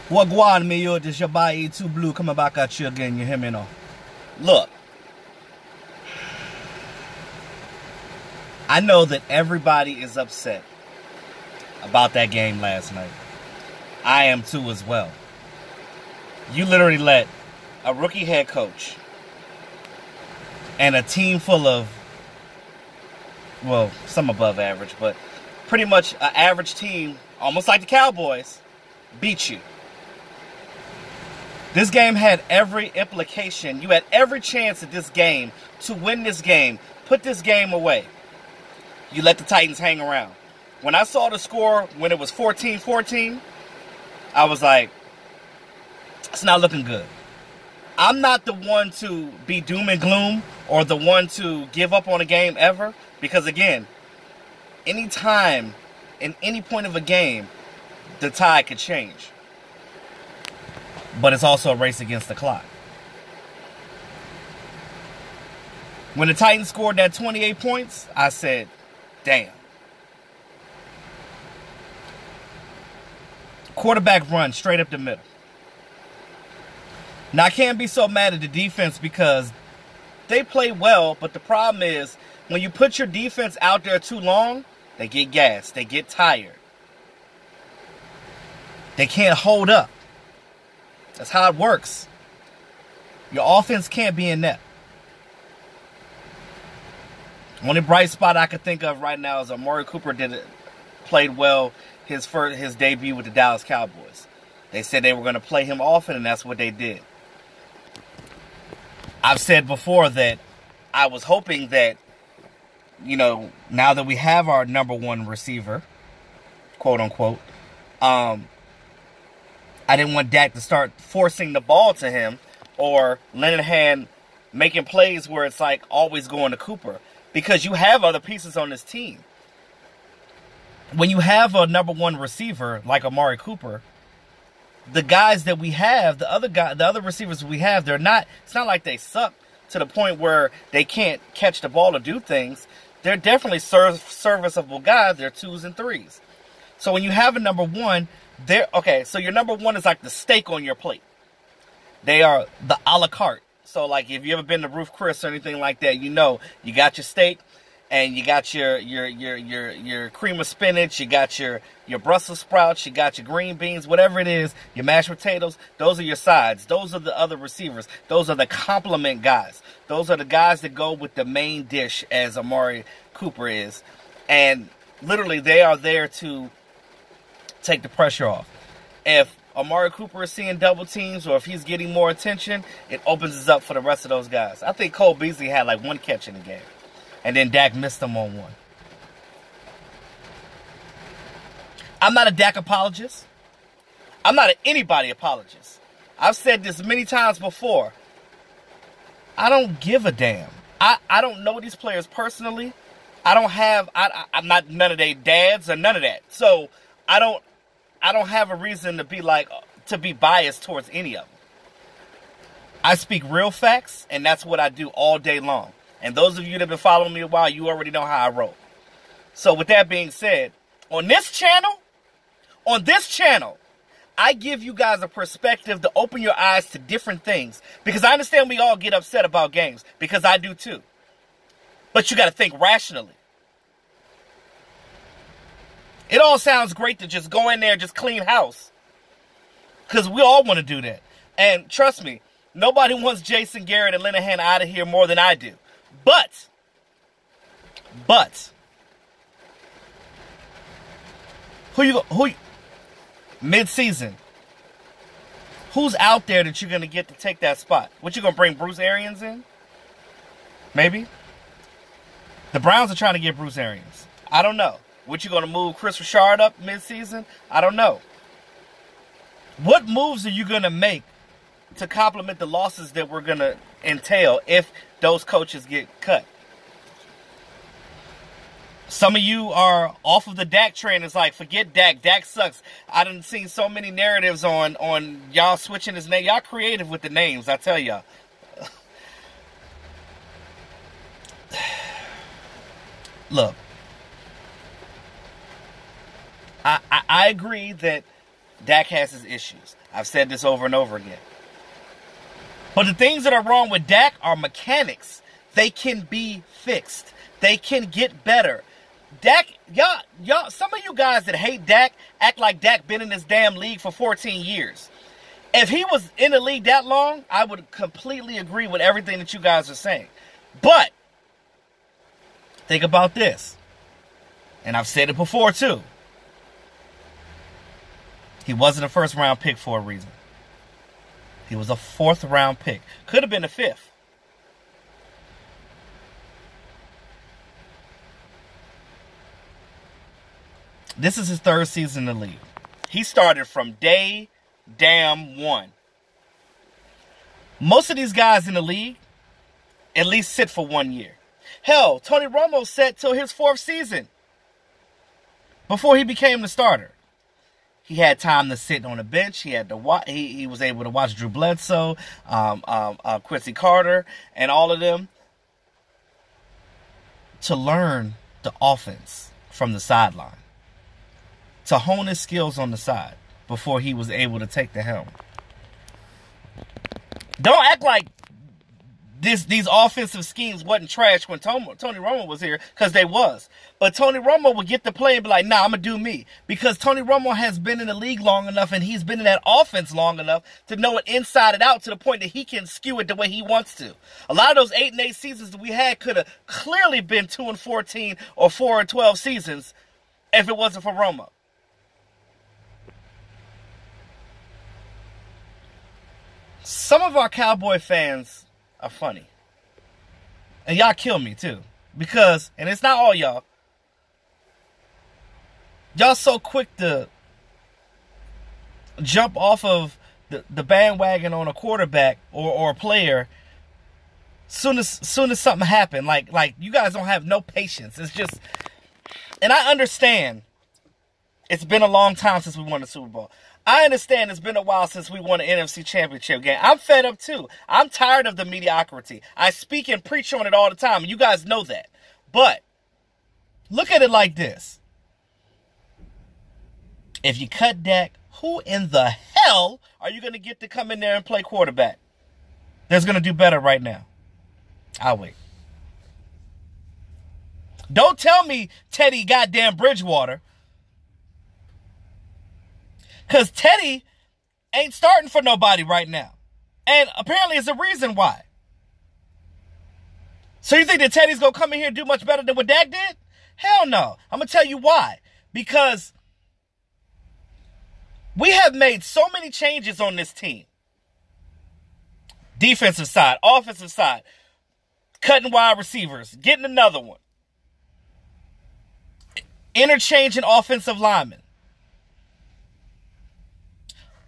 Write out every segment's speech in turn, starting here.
What go on, me, yo? This your boy E2 Blue coming back at you again. You hear me now? Look, I know that everybody is upset about that game last night. I am too as well. You literally let a rookie head coach and a team full of, well, some above average, but pretty much an average team, almost like the Cowboys, beat you. This game had every implication. You had every chance at this game to win this game, put this game away. You let the Titans hang around. When I saw the score, when it was 14-14, I was like, it's not looking good. I'm not the one to be doom and gloom or the one to give up on a game ever. Because again, any time, in any point of a game, the tide could change. But it's also a race against the clock. When the Titans scored that 28 points, I said, damn. Quarterback run straight up the middle. Now, I can't be so mad at the defense because they play well, but the problem is when you put your defense out there too long, they get gassed, they get tired. They can't hold up. That's how it works. Your offense can't be in net. Only bright spot I could think of right now is Amari Cooper played well his debut with the Dallas Cowboys. They said they were going to play him often, and that's what they did. I've said before that I was hoping that, you know, now that we have our number one receiver, quote unquote, I didn't want Dak to start forcing the ball to him or Linehan making plays where it's like always going to Cooper because you have other pieces on this team. When you have a number one receiver like Amari Cooper, the guys that we have, the other receivers we have, it's not like they suck to the point where they can't catch the ball or do things. They're definitely serviceable guys. They're 2s and 3s. So when you have a number one, so your number one is like the steak on your plate. They are the a la carte. So like if you ever been to Ruth Chris or anything like that, you know you got your steak and you got your cream of spinach, you got your Brussels sprouts, you got your green beans, whatever it is, your mashed potatoes. Those are your sides. Those are the other receivers. Those are the complement guys. Those are the guys that go with the main dish, as Amari Cooper is. And literally they are there to take the pressure off. If Amari Cooper is seeing double teams or if he's getting more attention, it opens us up for the rest of those guys. I think Cole Beasley had like one catch in the game. And then Dak missed him on one. I'm not a Dak apologist. I'm not an anybody apologist. I've said this many times before. I don't give a damn. I don't know these players personally. I'm not none of their dads or none of that. So I don't have a reason to be biased towards any of them. I speak real facts, and that's what I do all day long. And those of you that have been following me a while, you already know how I roll. So with that being said, on this channel, I give you guys a perspective to open your eyes to different things. Because I understand we all get upset about games, because I do too. But you got to think rationally. It all sounds great to just go in there and just clean house. Because we all want to do that. And trust me, nobody wants Jason Garrett and Linehan out of here more than I do. But, mid-season, who's out there that you're going to get to take that spot? What, you going to bring Bruce Arians in? Maybe. The Browns are trying to get Bruce Arians. I don't know. What, you going to move Chris Richard up mid-season? I don't know. What moves are you going to make to complement the losses that we're going to entail if those coaches get cut? Some of you are off of the Dak train. It's like, forget Dak. Dak sucks. I done seen so many narratives on y'all switching his name. Y'all creative with the names, I tell y'all. Look, I agree that Dak has his issues. I've said this over and over again. But the things that are wrong with Dak are mechanics. They can be fixed. They can get better. Dak, y'all, some of you guys that hate Dak act like Dak been in this damn league for 14 years. If he was in the league that long, I would completely agree with everything that you guys are saying. But think about this. And I've said it before too. He wasn't a first round pick for a reason. He was a fourth round pick. Could have been a fifth. This is his third season in the league. He started from day damn one. Most of these guys in the league at least sit for 1 year. Hell, Tony Romo sat till his fourth season before he became the starter. He had time to sit on the bench. He had to watch. He was able to watch Drew Bledsoe, Quincy Carter, and all of them to learn the offense from the sideline, to hone his skills on the side before he was able to take the helm. Don't act like these offensive schemes wasn't trash when Tony Romo was here, because they was. But Tony Romo would get the play and be like, nah, I'm going to do me. Because Tony Romo has been in the league long enough and he's been in that offense long enough to know it inside and out, to the point that he can skew it the way he wants to. A lot of those 8-8 seasons that we had could have clearly been 2-14 or 4-12 seasons if it wasn't for Romo. Some of our Cowboy fans are funny. And y'all kill me too. Because, and it's not all y'all, y'all so quick to jump off of the bandwagon on a quarterback or a player soon as something happened. Like you guys don't have no patience. It's just, and I understand it's been a long time since we won the Super Bowl. I understand it's been a while since we won an NFC Championship game. I'm fed up too. I'm tired of the mediocrity. I speak and preach on it all the time. You guys know that. But look at it like this. If you cut Dak, who in the hell are you going to get to come in there and play quarterback that's going to do better right now? I'll wait. Don't tell me Teddy goddamn Bridgewater. Because Teddy ain't starting for nobody right now. And apparently it's a reason why. So you think that Teddy's going to come in here and do much better than what Dak did? Hell no. I'm going to tell you why. Because we have made so many changes on this team. Defensive side, offensive side, cutting wide receivers, getting another one. Interchanging offensive linemen.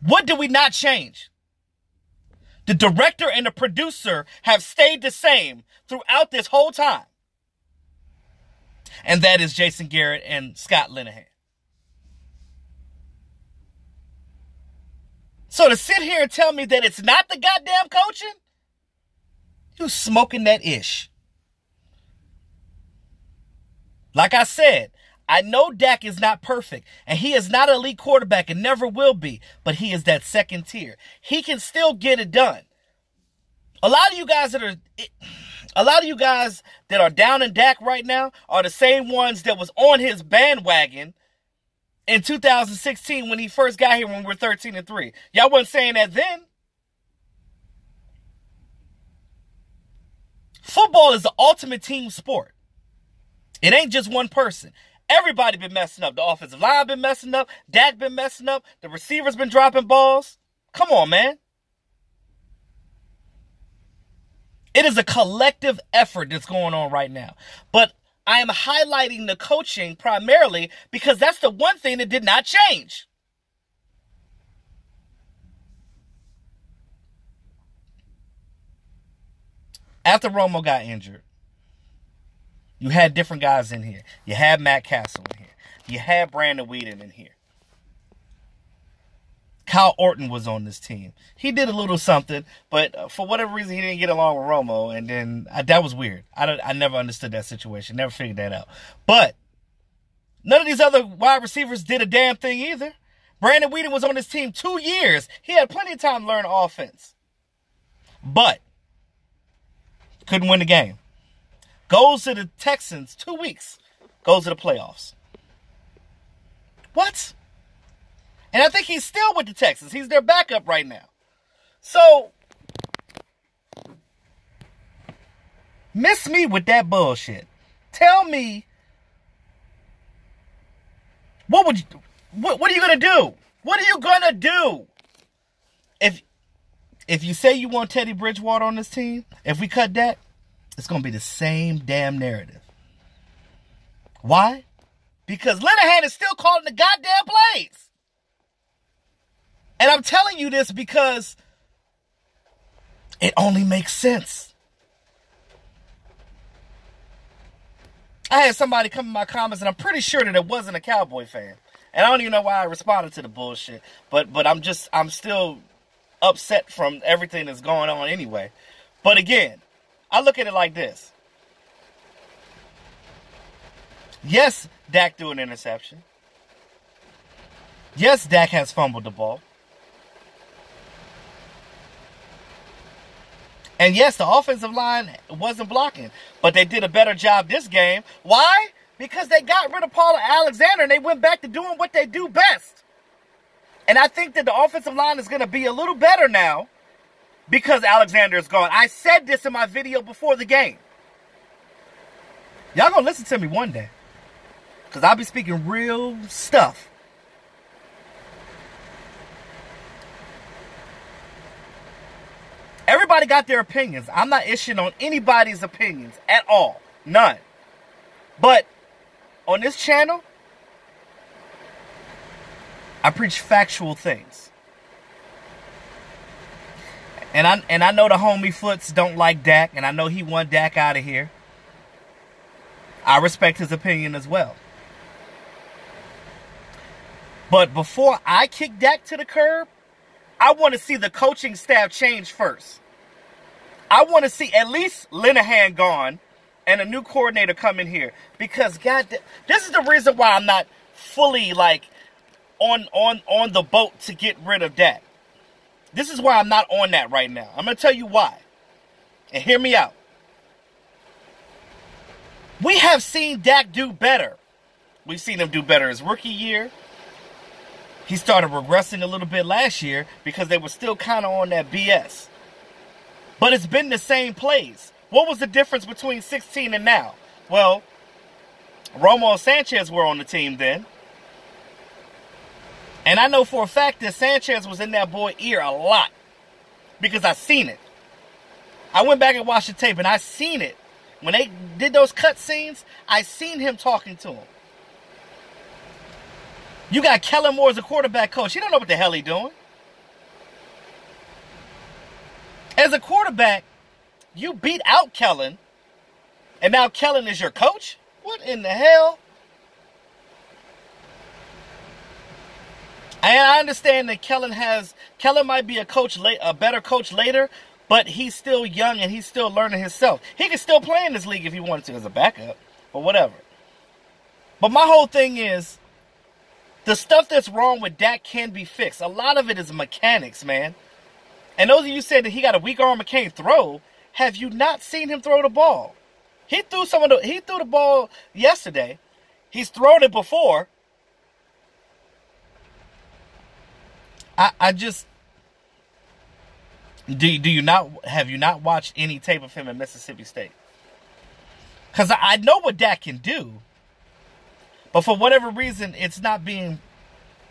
What did we not change? The director and the producer have stayed the same throughout this whole time. And that is Jason Garrett and Scott Linehan. So to sit here and tell me that it's not the goddamn coaching, you smoking that ish. Like I said, I know Dak is not perfect, and he is not an elite quarterback and never will be, but he is that second tier. He can still get it done. A lot of you guys that are down in Dak right now are the same ones that was on his bandwagon in 2016 when he first got here when we were 13-3. Y'all wasn't saying that then. Football is the ultimate team sport. It ain't just one person. Everybody been messing up. The offensive line been messing up. Dak been messing up. The receivers been dropping balls. Come on, man. It is a collective effort that's going on right now. But I am highlighting the coaching primarily because that's the one thing that did not change. After Romo got injured, you had different guys in here. You had Matt Castle in here. You had Brandon Whedon in here. Kyle Orton was on this team. He did a little something, but for whatever reason, he didn't get along with Romo, and then that was weird. I never understood that situation. Never figured that out. But none of these other wide receivers did a damn thing either. Brandon Whedon was on his team 2 years. He had plenty of time to learn offense. But couldn't win the game. Goes to the Texans 2 weeks. Goes to the playoffs. What? And I think he's still with the Texans. He's their backup right now. So, miss me with that bullshit. Tell me, what are you going to do? What are you going to do? If you say you want Teddy Bridgewater on this team, if we cut Dak, it's going to be the same damn narrative. Why? Because Linehan is still calling the goddamn plays. And I'm telling you this because it only makes sense. I had somebody come in my comments, and I'm pretty sure that it wasn't a Cowboy fan. And I don't even know why I responded to the bullshit. But I'm still upset from everything that's going on anyway. But again, I look at it like this. Yes, Dak threw an interception. Yes, Dak has fumbled the ball. And yes, the offensive line wasn't blocking, but they did a better job this game. Why? Because they got rid of Paula Alexander and they went back to doing what they do best. And I think that the offensive line is going to be a little better now because Alexander is gone. I said this in my video before the game. Y'all going to listen to me one day because I'll be speaking real stuff. Everybody got their opinions. I'm not issuing on anybody's opinions at all. None. But on this channel, I preach factual things. And I know the homie Foots don't like Dak, and I know he want Dak out of here. I respect his opinion as well. But before I kick Dak to the curb, I want to see the coaching staff change first. I want to see at least Linehan gone and a new coordinator come in here. Because, this is the reason why I'm not fully, on the boat to get rid of Dak. This is why I'm not on that right now. I'm going to tell you why. And hear me out. We have seen Dak do better. We've seen him do better his rookie year. He started regressing a little bit last year because they were still kind of on that BS. But it's been the same plays. What was the difference between 16 and now? Well, Romo and Sanchez were on the team then. And I know for a fact that Sanchez was in that boy's ear a lot because I seen it. I went back and watched the tape and I seen it. When they did those cut scenes, I seen him talking to him. You got Kellen Moore as a quarterback coach. He don't know what the hell he's doing. As a quarterback, you beat out Kellen, and now Kellen is your coach? What in the hell? And I understand that Kellen might be a better coach later, but he's still young and he's still learning himself. He can still play in this league if he wanted to as a backup, or whatever. But my whole thing is, the stuff that's wrong with Dak can be fixed. A lot of it is mechanics, man. And those of you said that he got a weak arm and can't throw, have you not seen him throw the ball? He threw the ball yesterday. He's thrown it before. Have you not watched any tape of him at Mississippi State? Because I know what Dak can do. But for whatever reason, it's not being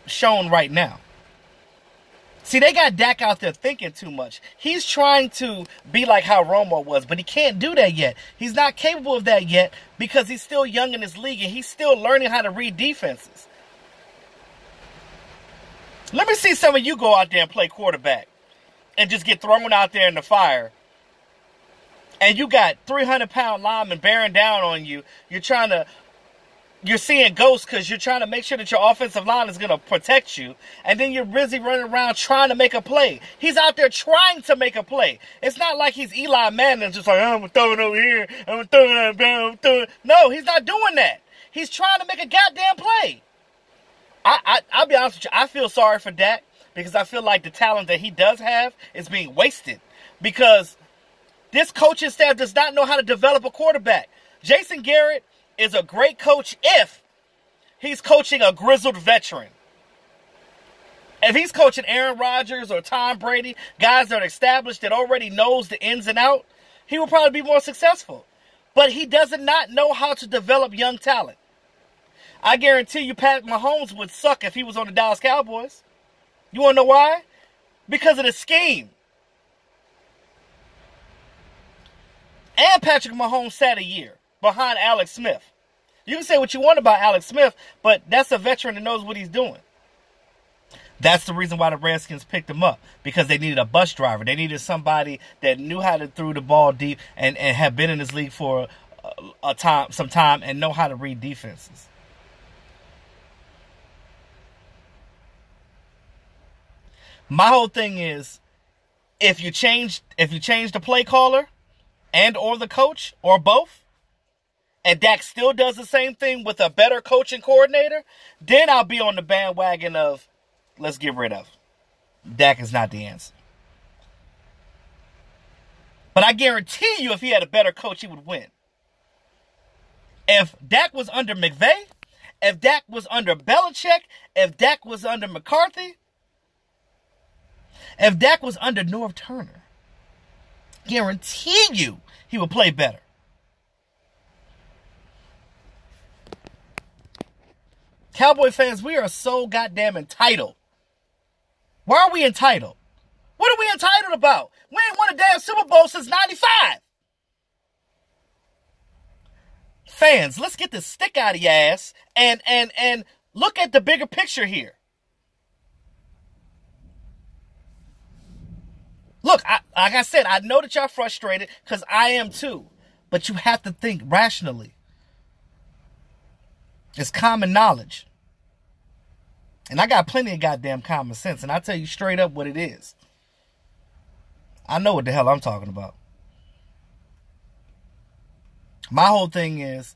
shown right now. See, they got Dak out there thinking too much. He's trying to be like how Romo was, but he can't do that yet. He's not capable of that yet because he's still young in this league and he's still learning how to read defenses. Let me see some of you go out there and play quarterback and just get thrown out there in the fire. And you got 300-pound linemen bearing down on you. You're seeing ghosts because you're trying to make sure that your offensive line is going to protect you. And then you're busy running around trying to make a play. He's out there trying to make a play. It's not like he's Eli Manning just like, I'm going to throw it over here. I'm going to throw it out there. No, he's not doing that. He's trying to make a goddamn play. I'll be honest with you. I feel sorry for Dak because I feel like the talent that he does have is being wasted because this coaching staff does not know how to develop a quarterback. Jason Garrett is a great coach if he's coaching a grizzled veteran. If he's coaching Aaron Rodgers or Tom Brady, guys that are established that already knows the ins and out, he will probably be more successful. But he does not know how to develop young talent. I guarantee you Pat Mahomes would suck if he was on the Dallas Cowboys. You want to know why? Because of the scheme. And Patrick Mahomes sat a year behind Alex Smith. You can say what you want about Alex Smith, but that's a veteran that knows what he's doing. That's the reason why the Redskins picked him up, because they needed a bus driver. They needed somebody that knew how to throw the ball deep and have been in this league for some time and know how to read defenses. My whole thing is, if you change the play caller and or the coach or both, and Dak still does the same thing with a better coaching coordinator, then I'll be on the bandwagon of, let's get rid of him. Dak is not the answer. But I guarantee you if he had a better coach, he would win. If Dak was under McVay, if Dak was under Belichick, if Dak was under McCarthy, if Dak was under Norv Turner, guarantee you he would play better. Cowboy fans, we are so goddamn entitled. Why are we entitled? What are we entitled about? We ain't won a damn Super Bowl since 95. Fans, let's get the stick out of your ass and look at the bigger picture here. Look, like I said, I know that y'all frustrated because I am too. But you have to think rationally. It's common knowledge. And I got plenty of goddamn common sense. And I tell you straight up what it is. I know what the hell I'm talking about. My whole thing is,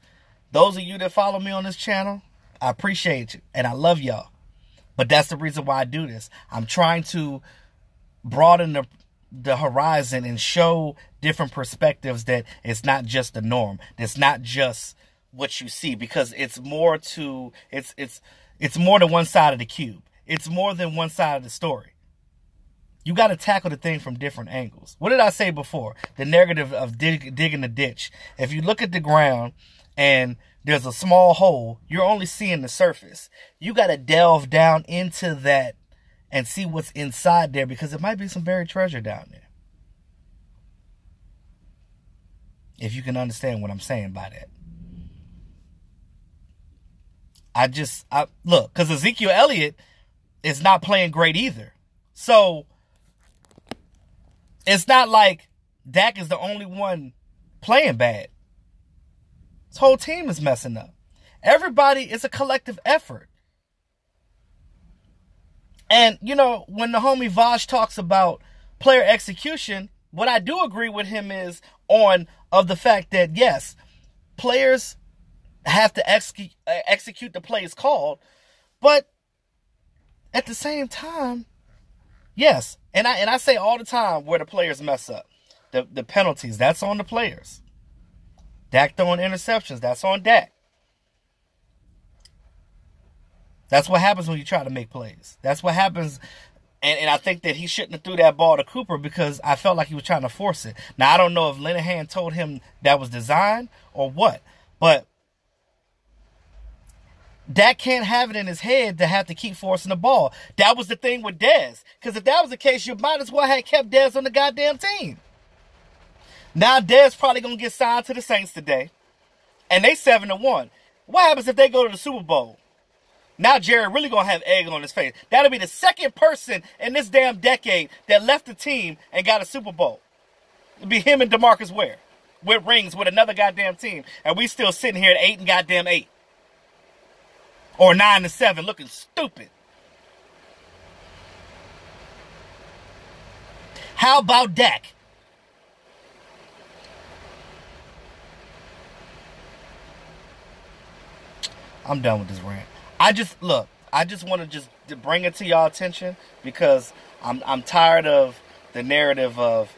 those of you that follow me on this channel, I appreciate you. And I love y'all. But that's the reason why I do this. I'm trying to broaden the horizon and show different perspectives, that it's not just the norm. It's not just what you see, because it's more to it's more than one side of the cube. It's more than one side of the story. You got to tackle the thing from different angles. What did I say before? The negative of digging the ditch. If you look at the ground and there's a small hole, you're only seeing the surface. You got to delve down into that and see what's inside there, because there might be some buried treasure down there. If you can understand what I'm saying by that. Look, because Ezekiel Elliott is not playing great either. So, it's not like Dak is the only one playing bad. This whole team is messing up. Everybody, it's a collective effort. And, you know, when the homie Vosh talks about player execution, what I do agree with him is of the fact that, yes, players have to execute the plays called, but at the same time, yes, and I say all the time where the players mess up. The penalties, that's on the players. Dak throwing interceptions, that's on Dak. That's what happens when you try to make plays. That's what happens. And I think that he shouldn't have threw that ball to Cooper, because I felt like he was trying to force it. Now, I don't know if Linehan told him that was designed or what, but Dak can't have it in his head to have to keep forcing the ball. That was the thing with Dez. Because if that was the case, you might as well have kept Dez on the goddamn team. Now Dez probably going to get signed to the Saints today. And they 7-1. What happens if they go to the Super Bowl? Now Jerry really going to have egg on his face. That'll be the second person in this damn decade that left the team and got a Super Bowl. It'll be him and DeMarcus Ware with rings with another goddamn team. And we still sitting here at 8-8. Or 9-7, looking stupid. How about Dak? I'm done with this rant. Look, I just want to bring it to y'all attention because I'm tired of the narrative of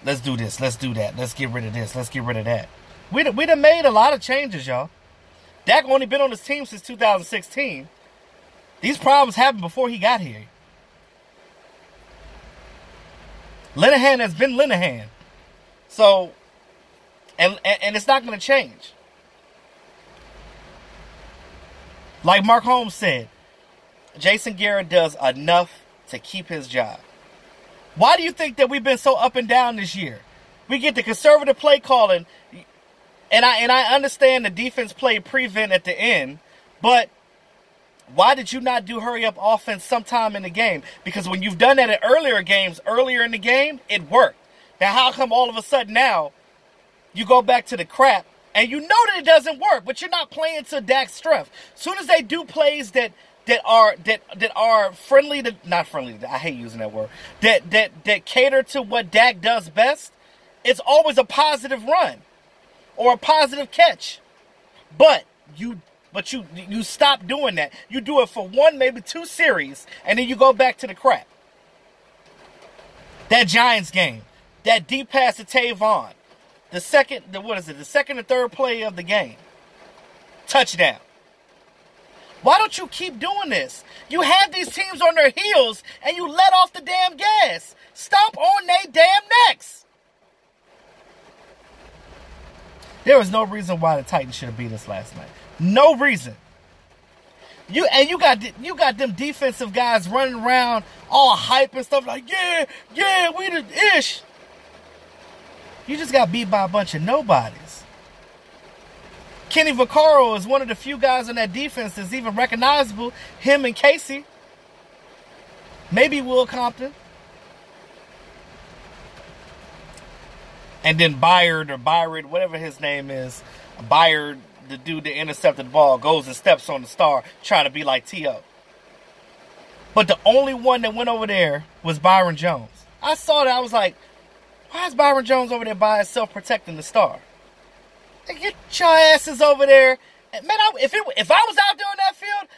let's do this, let's do that, let's get rid of this, let's get rid of that. We done made a lot of changes, y'all. Dak only been on this team since 2016. These problems happened before he got here. Linehan has been Linehan. So, and it's not going to change. Like Mark Holmes said, Jason Garrett does enough to keep his job. Why do you think that we've been so up and down this year? We get the conservative play calling, and I understand the defense played prevent at the end, but why did you not do hurry-up offense sometime in the game? Because when you've done that in earlier games, earlier in the game, it worked. Now, how come all of a sudden now you go back to the crap and you know that it doesn't work, but you're not playing to Dak's strength? As soon as they do plays that are friendly to, not friendly, I hate using that word, that cater to what Dak does best, it's always a positive run or a positive catch. But you stop doing that. You do it for one, maybe two series, and then you go back to the crap. That Giants game, that deep pass to Tavon, the second and third play of the game, touchdown. Why don't you keep doing this? You have these teams on their heels, and you let off the damn gas. Stomp on their damn necks. There was no reason why the Titans should have beat us last night. No reason. You got them defensive guys running around all hype and stuff like, yeah, we the ish. You just got beat by a bunch of nobodies. Kenny Vaccaro is one of the few guys on that defense that's even recognizable. Him and Casey. Maybe Will Compton. And then Byard, whatever his name is. Byard, the dude that intercepted the ball, goes and steps on the star trying to be like T.O. But the only one that went over there was Byron Jones. I saw that. I was like, why is Byron Jones over there by himself protecting the star? Hey, get your asses over there. Man, if I was out there on that field,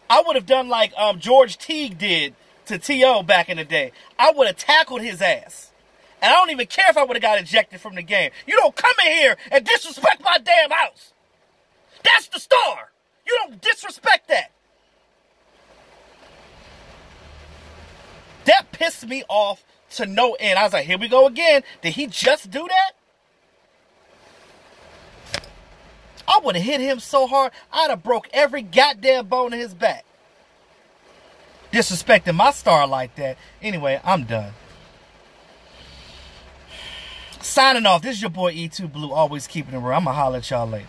I would have done like George Teague did to T.O. back in the day. I would have tackled his ass. And I don't even care if I would have got ejected from the game. You don't come in here and disrespect my damn house. That's the star. You don't disrespect that. That pissed me off to no end. I was like, here we go again. Did he just do that? I would have hit him so hard, I'd have broke every goddamn bone in his back. Disrespecting my star like that. Anyway, I'm done. Signing off. This is your boy E2 Blue, always keeping it real. I'm going to holler at y'all later.